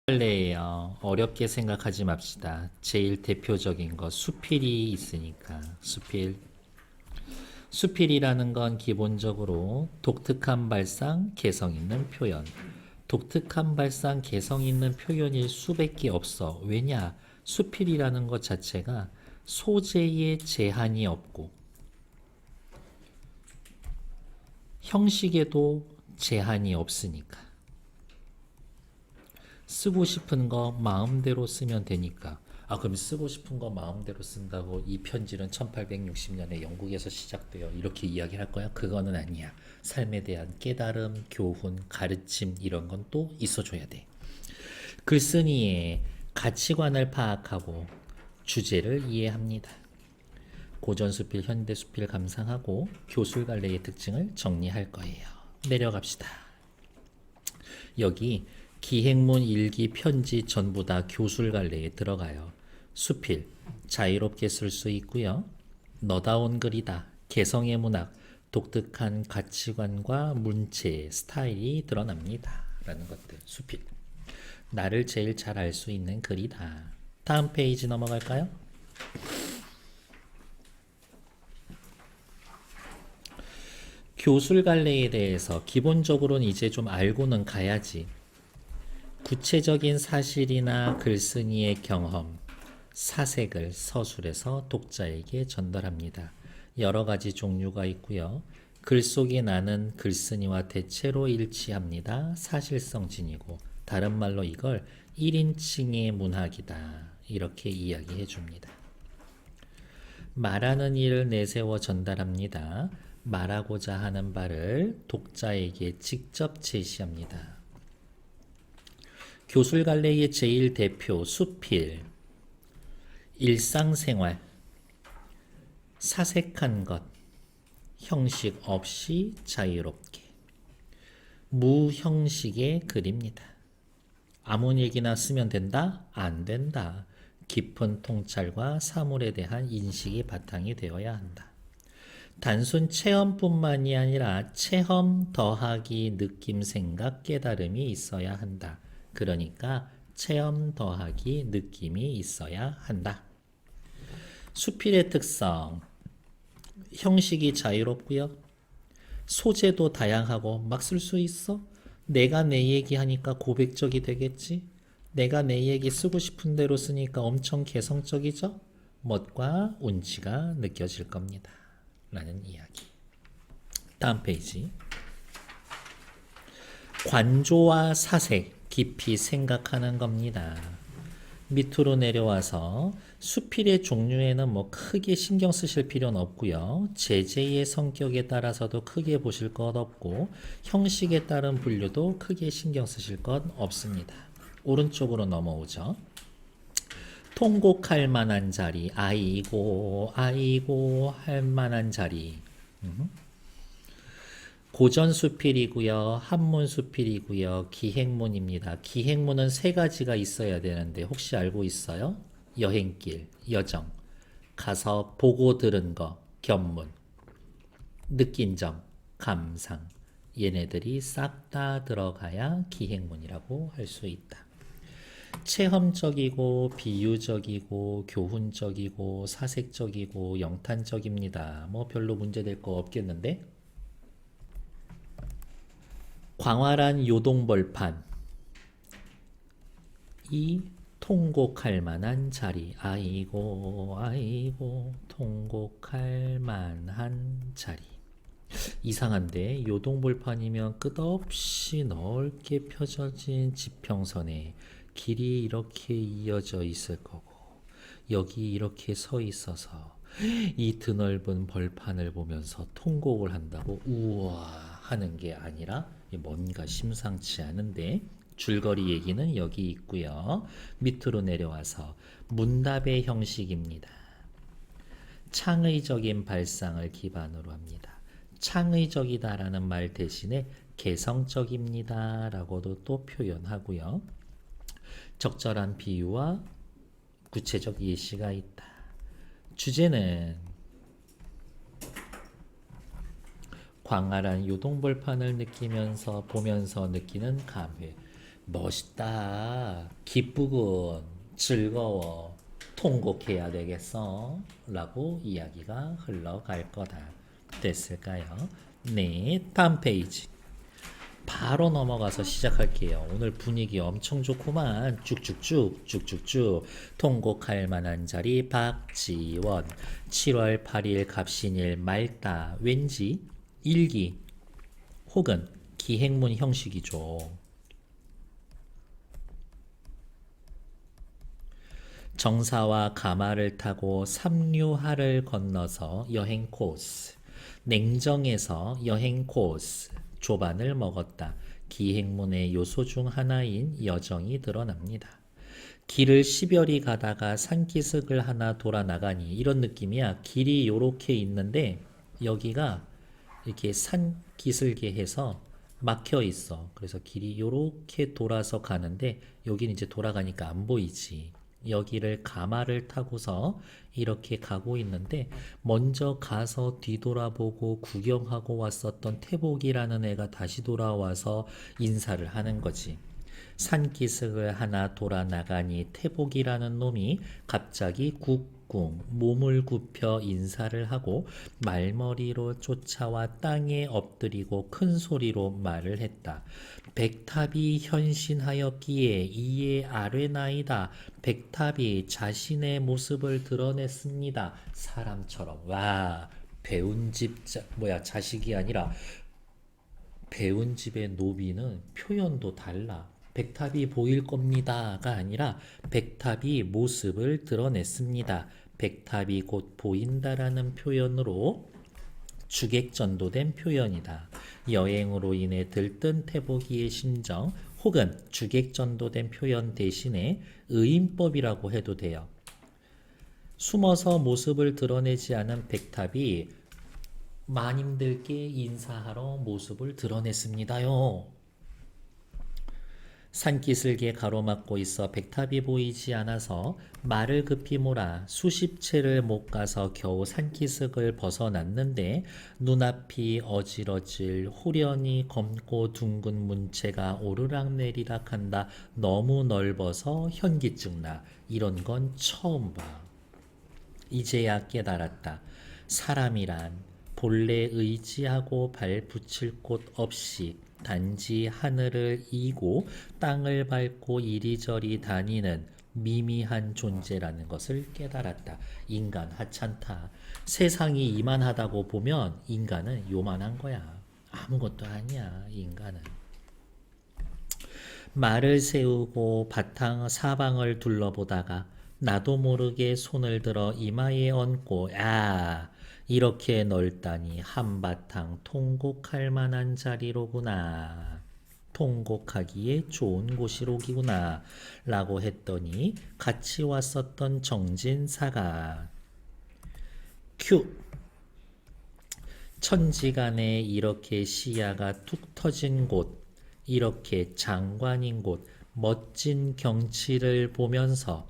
할래요. 어렵게 생각하지 맙시다. 제일 대표적인 거 수필이 있으니까 수필. 수필이라는 건 기본적으로 독특한 발상, 개성 있는 표현. 독특한 발상, 개성 있는 표현일 수밖에 없어. 왜냐? 수필이라는 것 자체가 소재에 제한이 없고 형식에도 제한이 없으니까. 쓰고 싶은 거 마음대로 쓰면 되니까. 그럼 쓰고 싶은 거 마음대로 쓴다고 이 편지는 1860년에 영국에서 시작돼요, 이렇게 이야기할 거야? 그거는 아니야. 삶에 대한 깨달음, 교훈, 가르침 이런 건 또 있어줘야 돼. 글쓴이의 가치관을 파악하고 주제를 이해합니다. 고전수필, 현대수필 감상하고 교술갈래의 특징을 정리할 거예요. 내려갑시다. 여기 기행문, 일기, 편지 전부 다 교술갈래에 들어가요. 수필, 자유롭게 쓸 수 있고요. 너다운 글이다. 개성의 문학, 독특한 가치관과 문체, 스타일이 드러납니다. 라는 것들, 수필. 나를 제일 잘 알 수 있는 글이다. 다음 페이지 넘어갈까요? 교술갈래에 대해서 기본적으로는 이제 좀 알고는 가야지. 구체적인 사실이나 글쓴이의 경험, 사색을 서술해서 독자에게 전달합니다. 여러 가지 종류가 있고요. 글 속에 나는 글쓴이와 대체로 일치합니다. 사실성진이고, 다른 말로 이걸 1인칭의 문학이다, 이렇게 이야기해 줍니다. 말하는 일을 내세워 전달합니다. 말하고자 하는 바를 독자에게 직접 제시합니다. 교술갈래의 제일 대표 수필, 일상생활, 사색한 것, 형식 없이 자유롭게, 무형식의 글입니다. 아무 얘기나 쓰면 된다? 안 된다. 깊은 통찰과 사물에 대한 인식이 바탕이 되어야 한다. 단순 체험뿐만이 아니라 체험 더하기 느낌, 생각, 깨달음이 있어야 한다. 그러니까 체험 더하기 느낌이 있어야 한다. 수필의 특성, 형식이 자유롭고요. 소재도 다양하고 막 쓸 수 있어. 내가 내 얘기 하니까 고백적이 되겠지. 내가 내 얘기 쓰고 싶은 대로 쓰니까 엄청 개성적이죠. 멋과 운치가 느껴질 겁니다. 라는 이야기. 다음 페이지. 관조와 사색, 깊이 생각하는 겁니다. 밑으로 내려와서 수필의 종류에는 뭐 크게 신경 쓰실 필요는 없고요. 제재의 성격에 따라서도 크게 보실 것 없고, 형식에 따른 분류도 크게 신경 쓰실 것 없습니다. 오른쪽으로 넘어오죠. 통곡할 만한 자리, 아이고 할 만한 자리. 고전수필이고요. 한문수필이고요. 기행문입니다. 기행문은 세 가지가 있어야 되는데 혹시 알고 있어요? 여행길, 여정, 가서 보고 들은 거, 견문, 느낀 점, 감상. 얘네들이 싹 다 들어가야 기행문이라고 할 수 있다. 체험적이고 비유적이고 교훈적이고 사색적이고 영탄적입니다. 뭐 별로 문제될 거 없겠는데? 광활한 요동벌판, 이 통곡할 만한 자리, 아이고 통곡할 만한 자리. 이상한데 요동벌판이면 끝없이 넓게 펴져진 지평선에 길이 이렇게 이어져 있을 거고, 여기 이렇게 서 있어서 이 드넓은 벌판을 보면서 통곡을 한다고 우와 하는 게 아니라 뭔가 심상치 않은데, 줄거리 얘기는 여기 있고요. 밑으로 내려와서 문답의 형식입니다. 창의적인 발상을 기반으로 합니다. 창의적이다라는 말 대신에 개성적입니다 라고도 또 표현하고요. 적절한 비유와 구체적 예시가 있다. 주제는 광활한 요동벌판을 느끼면서 보면서 느끼는 감회, 멋있다. 기쁘군. 즐거워. 통곡해야 되겠어. 라고 이야기가 흘러갈 거다. 됐을까요? 네, 다음 페이지. 바로 넘어가서 시작할게요. 오늘 분위기 엄청 좋구만. 쭉쭉쭉. 통곡할 만한 자리 박지원. 7월 8일 갑신일 맑다. 왠지 일기 혹은 기행문 형식이죠. 정사와 가마를 타고 삼류하를 건너서 여행 코스. 냉정에서 여행 코스. 조반을 먹었다. 기행문의 요소 중 하나인 여정이 드러납니다. 길을 시별이 가다가 산기슭을 하나 돌아 나가니 이런 느낌이야. 길이 요렇게 있는데 여기가 이렇게 산기슭에 해서 막혀 있어. 그래서 길이 요렇게 돌아서 가는데 여기는 이제 돌아가니까 안 보이지. 여기를 가마를 타고서 이렇게 가고 있는데 먼저 가서 뒤돌아보고 구경하고 왔었던 태복이라는 애가 다시 돌아와서 인사를 하는 거지. 산기슭을 하나 돌아 나가니 태복이라는 놈이 갑자기 굽궁 몸을 굽혀 인사를 하고 말머리로 쫓아와 땅에 엎드리고 큰 소리로 말을 했다. 백탑이 현신하였기에 이에 아뢰나이다. 백탑이 자신의 모습을 드러냈습니다. 사람처럼. 와, 배운 집 자식이 아니라 배운 집의 노비는 표현도 달라. 백탑이 보일 겁니다가 아니라 백탑이 모습을 드러냈습니다. 백탑이 곧 보인다라는 표현으로 주객전도된 표현이다. 여행으로 인해 들뜬 태복이의 심정 혹은 주객전도된 표현 대신에 의인법이라고 해도 돼요. 숨어서 모습을 드러내지 않은 백탑이 마님들께 인사하러 모습을 드러냈습니다요. 산기슭에 가로막고 있어 백탑이 보이지 않아서 말을 급히 몰아 수십 채를 못 가서 겨우 산기슭을 벗어났는데 눈앞이 어질어질 호련히 검고 둥근 문체가 오르락내리락 한다. 너무 넓어서 현기증 나. 이런 건 처음 봐. 이제야 깨달았다. 사람이란 본래 의지하고 발 붙일 곳 없이 단지 하늘을 이고 땅을 밟고 이리저리 다니는 미미한 존재라는 것을 깨달았다. 인간 하찮다. 세상이 이만하다고 보면 인간은 요만한 거야. 아무것도 아니야, 인간은. 말을 세우고 바탕 사방을 둘러보다가 나도 모르게 손을 들어 이마에 얹고 야, 이렇게 넓다니 한바탕 통곡할 만한 자리로구나. 통곡하기에 좋은 곳이로구나 라고 했더니 같이 왔었던 정진사가 큐. 천지간에 이렇게 시야가 툭 터진 곳, 이렇게 장관인 곳, 멋진 경치를 보면서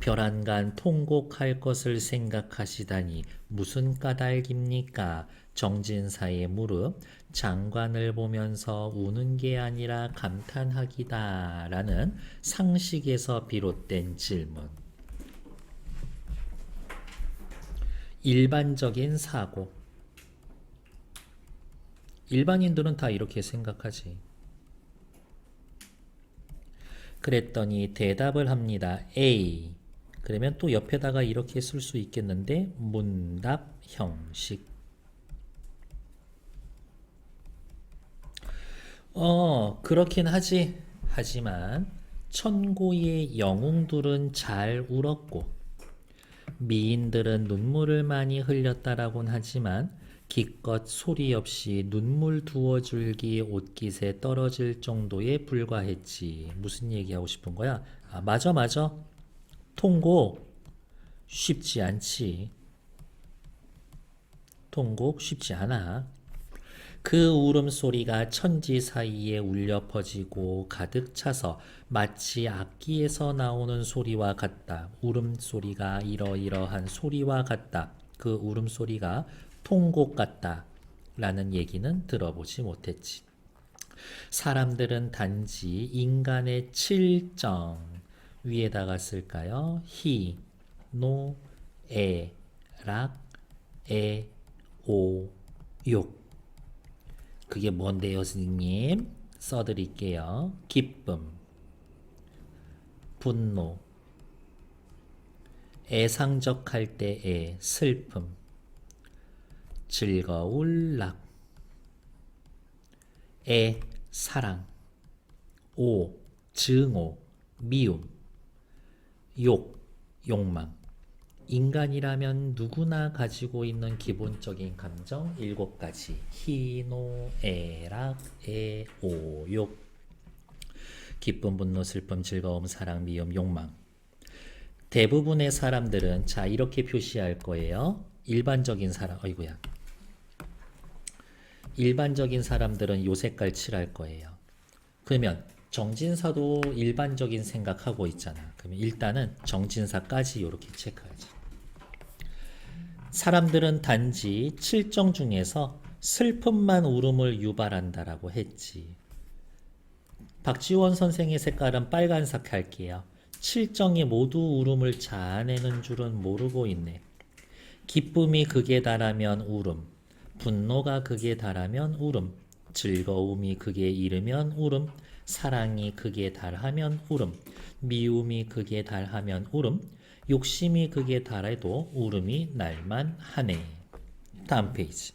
별안간 통곡할 것을 생각하시다니 무슨 까닭입니까? 정진사의 무릎, 장관을 보면서 우는 게 아니라 감탄하기다 라는 상식에서 비롯된 질문. 일반적인 사고. 일반인들은 다 이렇게 생각하지. 그랬더니 대답을 합니다. A. 그러면 또 옆에다가 이렇게 쓸 수 있겠는데 문답 형식. 그렇긴 하지. 하지만 천고의 영웅들은 잘 울었고 미인들은 눈물을 많이 흘렸다라곤 하지만 기껏 소리 없이 눈물 두어 줄기 옷깃에 떨어질 정도에 불과했지. 무슨 얘기하고 싶은 거야? 아, 맞아. 통곡 쉽지 않지. 통곡 쉽지 않아. 그 울음소리가 천지 사이에 울려 퍼지고 가득 차서 마치 악기에서 나오는 소리와 같다. 울음소리가 이러이러한 소리와 같다. 그 울음소리가 통곡 같다. 라는 얘기는 들어보지 못했지. 사람들은 단지 인간의 칠정 위에다가 쓸까요? 희, 노, 에, 락, 에, 오, 욕. 그게 뭔데요, 선생님? 써드릴게요. 기쁨, 분노, 애상적할 때의 슬픔, 즐거울 락, 애, 사랑, 오, 증오, 미움, 욕, 욕망. 인간이라면 누구나 가지고 있는 기본적인 감정 7가지. 희노애락 애오욕. 기쁨, 분노, 슬픔, 즐거움, 사랑, 미움, 욕망. 대부분의 사람들은 자 이렇게 표시할 거예요. 일반적인 사람, 어이구야. 일반적인 사람들은 요 색깔 칠할 거예요. 그러면 정진사도 일반적인 생각하고 있잖아. 그러면 일단은 정진사까지 이렇게 체크하자. 사람들은 단지 칠정 중에서 슬픔만 울음을 유발한다라고 했지. 박지원 선생의 색깔은 빨간색 할게요. 칠정이 모두 울음을 자아내는 줄은 모르고 있네. 기쁨이 극에 달하면 울음, 분노가 극에 달하면 울음, 즐거움이 극에 이르면 울음, 사랑이 극에 달하면 울음, 미움이 극에 달하면 울음, 욕심이 극에 달해도 울음이 날만 하네. 다음 페이지.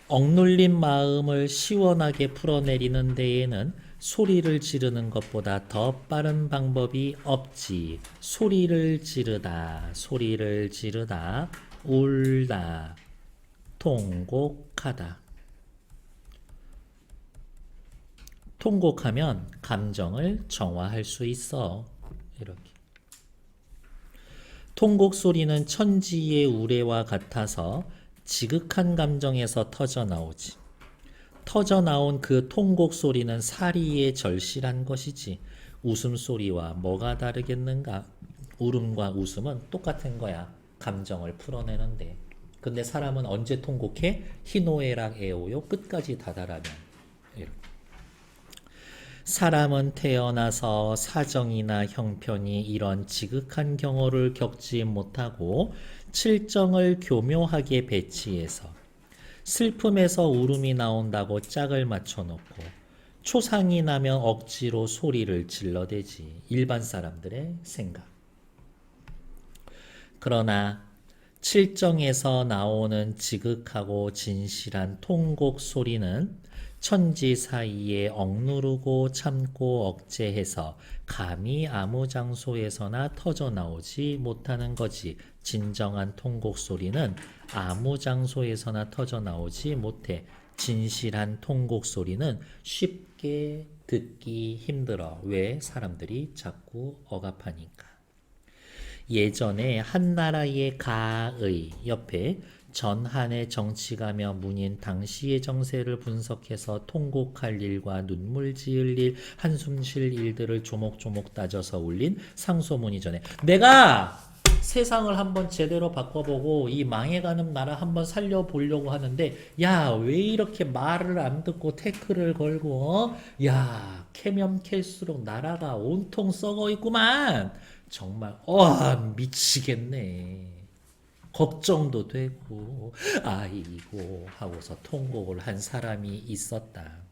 억눌린 마음을 시원하게 풀어내리는 데에는 소리를 지르는 것보다 더 빠른 방법이 없지. 소리를 지르다, 소리를 지르다, 울다, 통곡하다. 통곡하면 감정을 정화할 수 있어. 이렇게. 통곡 소리는 천지의 우레와 같아서 지극한 감정에서 터져 나오지. 터져 나온 그 통곡 소리는 사리에 절실한 것이지. 웃음소리와 뭐가 다르겠는가? 울음과 웃음은 똑같은 거야. 감정을 풀어내는데. 근데 사람은 언제 통곡해? 희노애락 애오요 끝까지 다다라면. 이렇게. 사람은 태어나서 사정이나 형편이 이런 지극한 경우를 겪지 못하고 칠정을 교묘하게 배치해서 슬픔에서 울음이 나온다고 짝을 맞춰놓고 초상이 나면 억지로 소리를 질러대지. 일반 사람들의 생각. 그러나 칠정에서 나오는 지극하고 진실한 통곡 소리는 천지 사이에 억누르고 참고 억제해서 감히 아무 장소에서나 터져 나오지 못하는 거지. 진정한 통곡 소리는 아무 장소에서나 터져 나오지 못해. 진실한 통곡 소리는 쉽게 듣기 힘들어. 왜? 사람들이 자꾸 억압하니까. 예전에 한나라의 가의 옆에 전한의 정치가며 문인 당시의 정세를 분석해서 통곡할 일과 눈물 지을 일, 한숨 쉴 일들을 조목조목 따져서 올린 상소문이 전에 내가 세상을 한번 제대로 바꿔보고 이 망해가는 나라 한번 살려보려고 하는데 야, 왜 이렇게 말을 안 듣고 태클을 걸고 야, 캐면 캘수록 나라가 온통 썩어 있구만. 정말 미치겠네. 걱정도 되고 아이고 하고서 통곡을 한 사람이 있었다.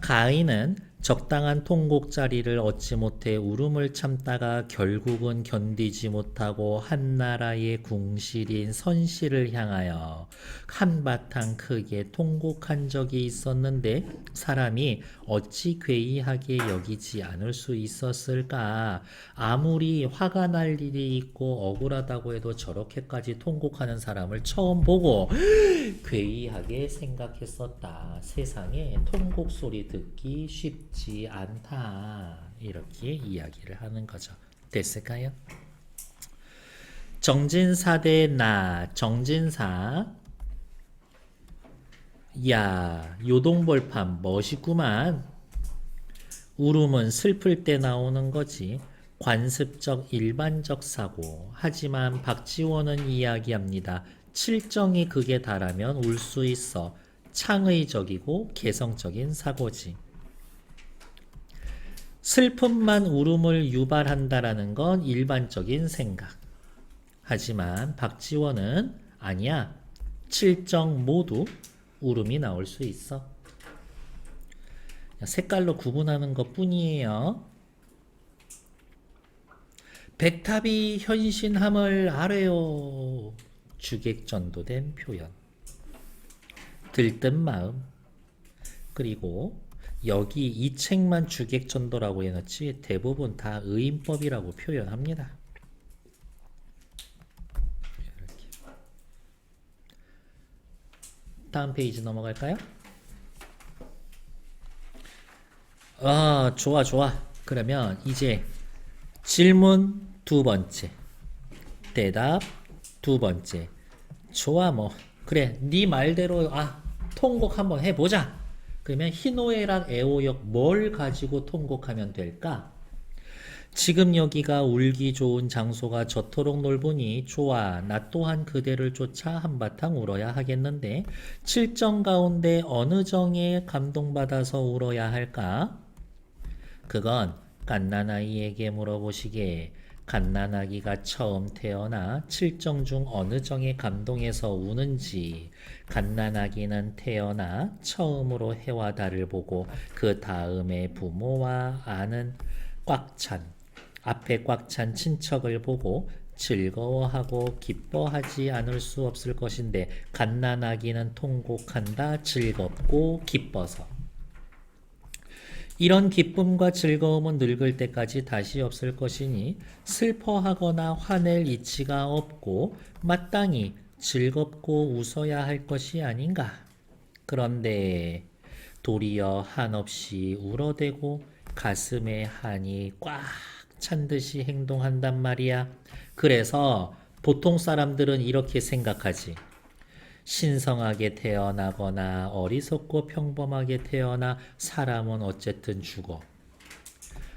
가인은 적당한 통곡 자리를 얻지 못해 울음을 참다가 결국은 견디지 못하고 한나라의 궁실인 선실을 향하여 한바탕 크게 통곡한 적이 있었는데 사람이 어찌 괴이하게 여기지 않을 수 있었을까? 아무리 화가 날 일이 있고 억울하다고 해도 저렇게까지 통곡하는 사람을 처음 보고 괴이하게 생각했었다. 세상에 통곡 소리 듣기 쉽지 않다. 이렇게 이야기를 하는 거죠. 됐을까요? 정진사 대 나. 정진사. 야, 요동벌판 멋있구만. 울음은 슬플 때 나오는 거지. 관습적 일반적 사고. 하지만 박지원은 이야기합니다. 칠정이 극에 달하면 울 수 있어. 창의적이고 개성적인 사고지. 슬픔만 울음을 유발한다라는 건 일반적인 생각. 하지만 박지원은 아니야. 칠정 모두 울음이 나올 수 있어. 색깔로 구분하는 것 뿐이에요. 백탑이 현신함을 아뢰요. 주객전도된 표현. 들뜬 마음. 그리고 여기 이 책만 주객전도라고 해놓지 대부분 다 의인법이라고 표현합니다. 이렇게. 다음 페이지 넘어갈까요? 좋아. 그러면 이제 질문 두 번째, 대답 두 번째. 좋아 그래 네 말대로 통곡 한번 해보자. 그러면 희노애락 애호역 뭘 가지고 통곡하면 될까? 지금 여기가 울기 좋은 장소가 저토록 넓으니 좋아. 나 또한 그대를 쫓아 한바탕 울어야 하겠는데 칠정 가운데 어느 정에 감동받아서 울어야 할까? 그건 갓난아기에게 물어보시게. 갓난아기가 처음 태어나 칠정 중 어느 정에 감동해서 우는지, 갓난아기는 태어나 처음으로 해와 달을 보고 그 다음에 부모와 아는 앞에 꽉 찬 친척을 보고 즐거워하고 기뻐하지 않을 수 없을 것인데 갓난아기는 통곡한다. 즐겁고 기뻐서. 이런 기쁨과 즐거움은 늙을 때까지 다시 없을 것이니 슬퍼하거나 화낼 이치가 없고 마땅히 즐겁고 웃어야 할 것이 아닌가. 그런데 도리어 한없이 울어대고 가슴에 한이 꽉 찬 듯이 행동한단 말이야. 그래서 보통 사람들은 이렇게 생각하지. 신성하게 태어나거나 어리석고 평범하게 태어나 사람은 어쨌든 죽어.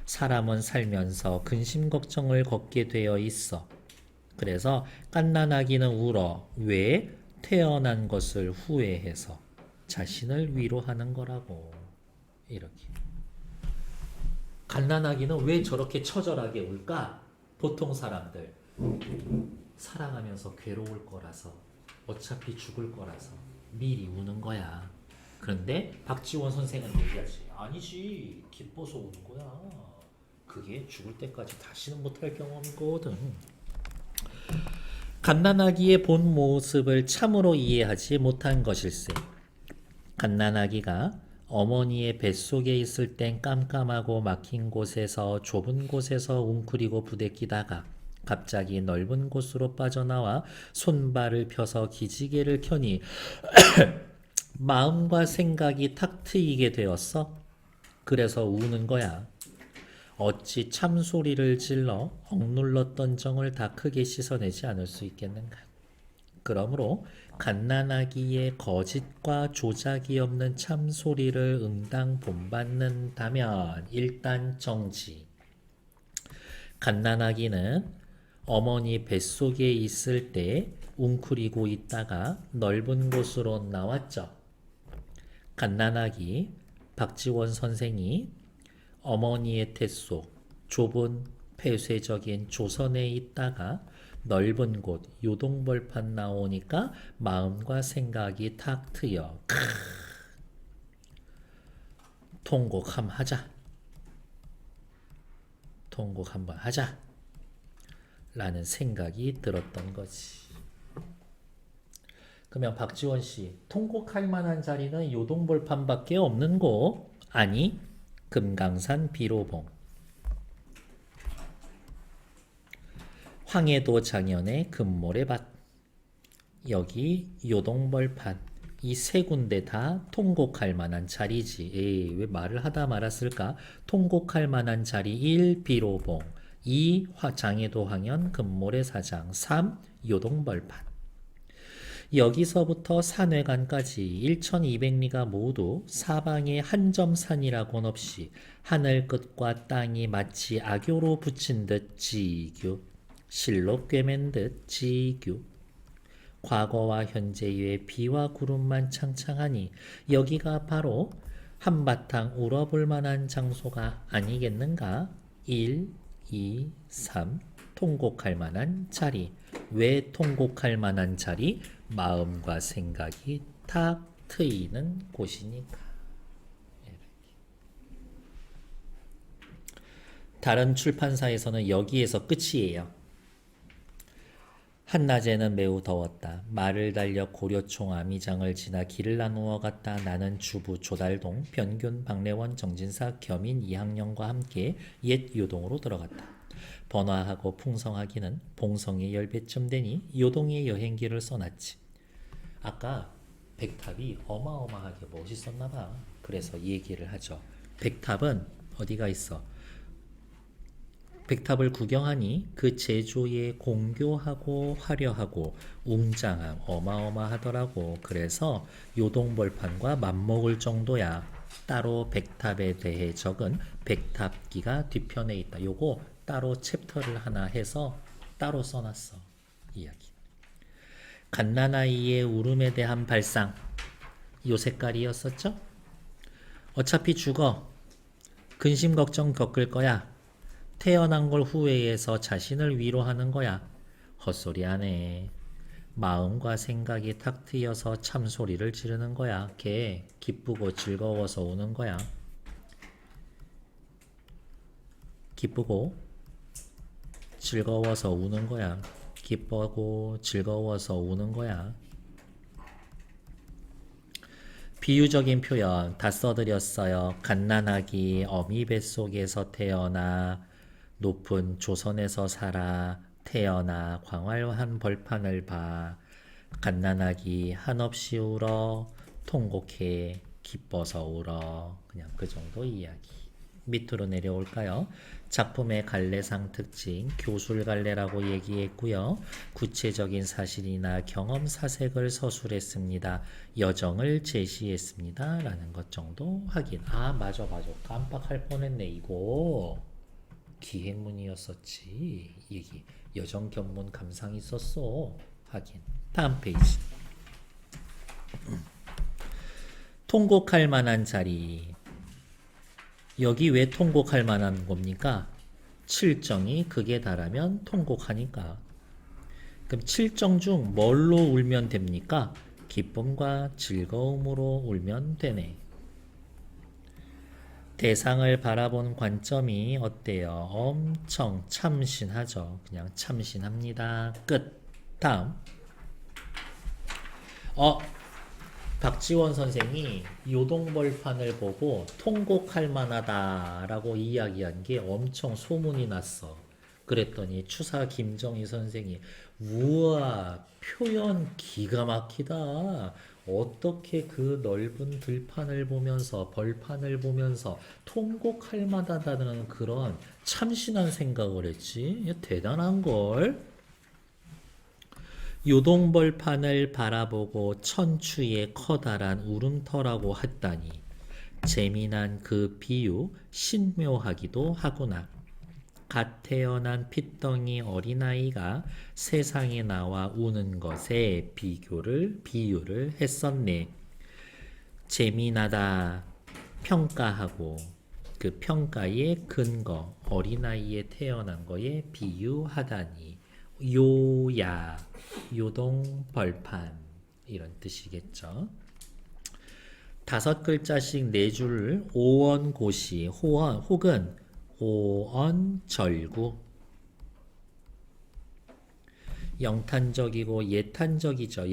사람은 살면서 근심 걱정을 겪게 되어 있어. 그래서 갓난아기는 울어. 왜? 태어난 것을 후회해서 자신을 위로하는 거라고. 이렇게. 갓난아기는 왜 저렇게 처절하게 울까? 보통 사람들 사랑하면서 괴로울 거라서, 어차피 죽을 거라서 미리 우는 거야. 그런데 박지원 선생은 얘기하지. 아니지, 기뻐서 우는 거야. 그게 죽을 때까지 다시는 못할 경험이거든. 갓난아기의 본 모습을 참으로 이해하지 못한 것일세. 갓난아기가 어머니의 뱃속에 있을 땐 깜깜하고 막힌 곳에서, 좁은 곳에서 웅크리고 부대끼다가 갑자기 넓은 곳으로 빠져나와 손발을 펴서 기지개를 켜니 마음과 생각이 탁 트이게 되었어. 그래서 우는 거야. 어찌 참소리를 질러 억눌렀던 정을 다 크게 씻어내지 않을 수 있겠는가. 그러므로 갓난아기의 거짓과 조작이 없는 참소리를 응당 본받는다면 일단 정지. 갓난아기는 어머니 뱃속에 있을 때 웅크리고 있다가 넓은 곳으로 나왔죠. 갓난아기 박지원 선생이 어머니의 뱃속 좁은 폐쇄적인 조선에 있다가 넓은 곳 요동벌판 나오니까 마음과 생각이 탁 트여. 통곡 한번 하자. 통곡 한번 하자. 라는 생각이 들었던 거지. 그러면 박지원 씨, 통곡할 만한 자리는 요동벌판밖에 없는 곳? 아니, 금강산 비로봉. 황해도 장현의 금모래밭. 여기 요동벌판. 이 세 군데 다 통곡할 만한 자리지. 에이, 왜 말을 하다 말았을까? 통곡할 만한 자리 1. 비로봉 2. 장해도 황현 금모래사장 3. 요동벌판. 여기서부터 산회관까지 1200리가 모두 사방에 한 점 산이라곤 없이 하늘 끝과 땅이 마치 악교로 붙인 듯 지규, 실로 꿰맨 듯 지규. 과거와 현재 외에 비와 구름만 창창하니 여기가 바로 한바탕 울어볼 만한 장소가 아니겠는가? 1, 2, 3 통곡할 만한 자리. 왜 통곡할 만한 자리? 마음과 생각이 탁 트이는 곳이니까. 다른 출판사에서는 여기에서 끝이에요. 한낮에는 매우 더웠다. 말을 달려 고려총 아미장을 지나 길을 나누어 갔다. 나는 주부 조달동, 변균, 박래원, 정진사, 겸인 2학년과 함께 옛 요동으로 들어갔다. 번화하고 풍성하기는 봉성의 10배쯤 되니 요동의 여행기를 써놨지. 아까 백탑이 어마어마하게 멋있었나 봐. 그래서 이 얘기를 하죠. 백탑은 어디가 있어? 백탑을 구경하니 그 제조에 공교하고 화려하고 웅장함 어마어마하더라고. 그래서 요동벌판과 맞먹을 정도야. 따로 백탑에 대해 적은 백탑기가 뒤편에 있다. 요거 따로 챕터를 하나 해서 따로 써놨어. 이야기. 갓난아이의 울음에 대한 발상. 요 색깔이었었죠? 어차피 죽어. 근심 걱정 겪을 거야. 태어난 걸 후회해서 자신을 위로하는 거야. 헛소리 안 해. 마음과 생각이 탁 트여서 참소리를 지르는 거야. 걔 기쁘고 즐거워서 우는 거야. 기쁘고 즐거워서 우는 거야. 기쁘고 즐거워서 우는 거야. 비유적인 표현 다 써드렸어요. 갓난아기 어미 뱃속에서 태어나 높은 조선에서 살아 태어나 광활한 벌판을 봐. 갓난아기 한없이 울어 통곡해 기뻐서 울어. 그냥 그 정도 이야기. 밑으로 내려올까요? 작품의 갈래상 특징 교술갈래라고 얘기했고요. 구체적인 사실이나 경험 사색을 서술했습니다. 여정을 제시했습니다. 라는 것 정도 확인. 아 맞아 깜빡할 뻔했네. 이거 기행문이었었지. 얘기 여정 견문 감상이 있었어. 확인. 다음 페이지. 통곡할 만한 자리. 여기 왜 통곡할 만한 겁니까? 칠정이 극에 달하면 통곡하니까. 그럼 칠정 중 뭘로 울면 됩니까? 기쁨과 즐거움으로 울면 되네. 대상을 바라본 관점이 어때요? 엄청 참신하죠. 그냥 참신합니다. 끝. 다음. 박지원 선생이 요동벌판을 보고 통곡할 만하다라고 이야기한 게 엄청 소문이 났어. 그랬더니 추사 김정희 선생이 우와 표현 기가 막히다. 어떻게 그 넓은 들판을 보면서 벌판을 보면서 통곡할 만하다는 그런 참신한 생각을 했지. 대단한걸. 요동벌판을 바라보고 천추의 커다란 울음터라고 했다니 재미난 그 비유 신묘하기도 하구나. 갓 태어난 핏덩이 어린아이가 세상에 나와 우는 것에 비유를 했었네. 재미나다 평가하고 그 평가의 근거 어린아이에 태어난 거에 비유하다니 요야 요동 벌판 이런 뜻이겠죠. 5글자씩 4줄을 오언고시 호언 혹은 오언절구. 영탄적이고 예찬적이죠.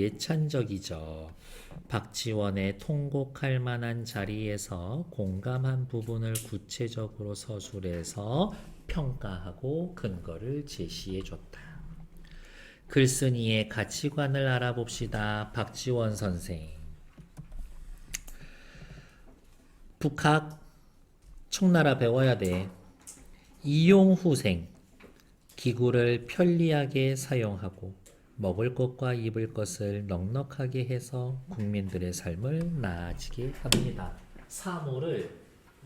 박지원의 통곡할 만한 자리에서 공감한 부분을 구체적으로 서술해서 평가하고 근거를 제시해 줬다. 글쓴이의 가치관을 알아봅시다. 박지원 선생. 북학 청나라 배워야 돼. 이용후생. 기구를 편리하게 사용하고 먹을 것과 입을 것을 넉넉하게 해서 국민들의 삶을 나아지게 합니다. 사물을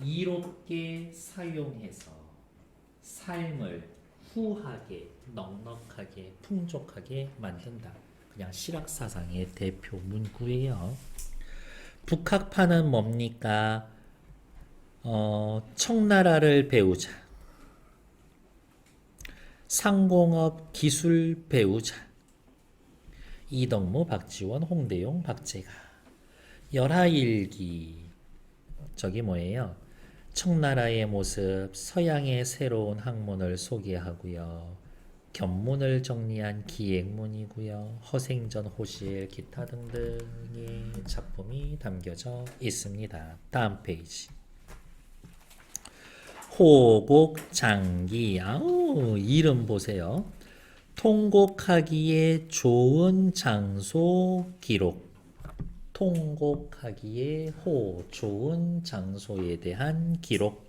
이롭게 사용해서 삶을 후하게 넉넉하게 풍족하게 만든다. 그냥 그냥 실학사상의 대표 문구예요. 북학파는 뭡니까? 청나라를 배우자. 상공업 기술 배우자. 이덕무, 박지원, 홍대용, 박재가. 열하일기. 저기 뭐예요? 청나라의 모습, 서양의 새로운 학문을 소개하고요. 견문을 정리한 기획문이고요. 허생전, 호실, 기타 등등의 작품이 담겨져 있습니다. 다음 페이지. 호곡장기. 아우, 이름 보세요. 통곡하기에 좋은 장소 기록. 통곡하기에 좋은 장소에 대한 기록.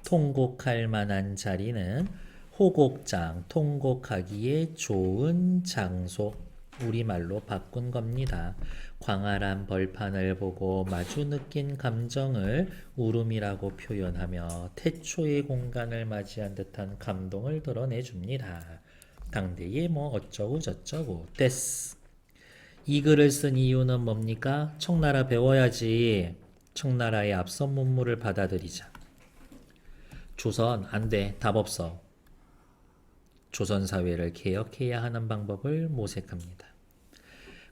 통곡할 만한 자리는 호곡장, 통곡하기에 좋은 장소. 우리말로 바꾼 겁니다. 광활한 벌판을 보고 마주 느낀 감정을 울음이라고 표현하며 태초의 공간을 맞이한 듯한 감동을 드러내줍니다. 당대에 뭐 어쩌고 저쩌고 됐어. 이 글을 쓴 이유는 뭡니까? 청나라 배워야지. 청나라의 앞선 문물을 받아들이자. 조선 안 돼. 답 없어. 조선 사회를 개혁해야 하는 방법을 모색합니다.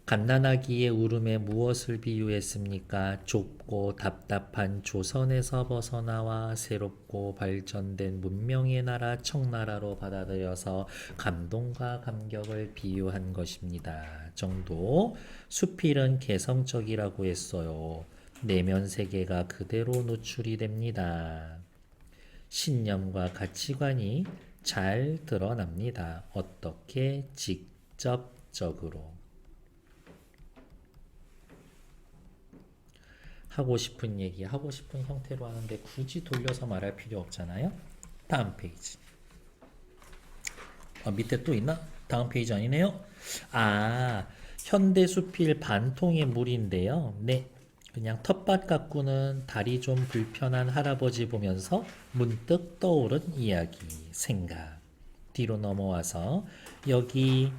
갓난아기의 울음에 무엇을 비유했습니까? 좁고 답답한 조선에서 벗어나와 새롭고 발전된 문명의 나라 청나라로 받아들여서 감동과 감격을 비유한 것입니다. 정도. 수필은 개성적이라고 했어요. 내면 세계가 그대로 노출이 됩니다. 신념과 가치관이 잘 드러납니다. 어떻게? 직접적으로. 하고 싶은 얘기, 하고 싶은 형태로 하는데 굳이 돌려서 말할 필요 없잖아요. 다음 페이지. 밑에 또 있나? 다음 페이지 아니네요. 현대수필 반통의 물인데요. 네, 그냥 텃밭 가꾸는 다리 좀 불편한 할아버지 보면서 문득 떠오른 이야기, 생각. 뒤로 넘어와서 여기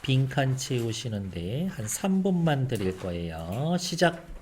빈칸 채우시는데 한 3분만 드릴 거예요. 시작!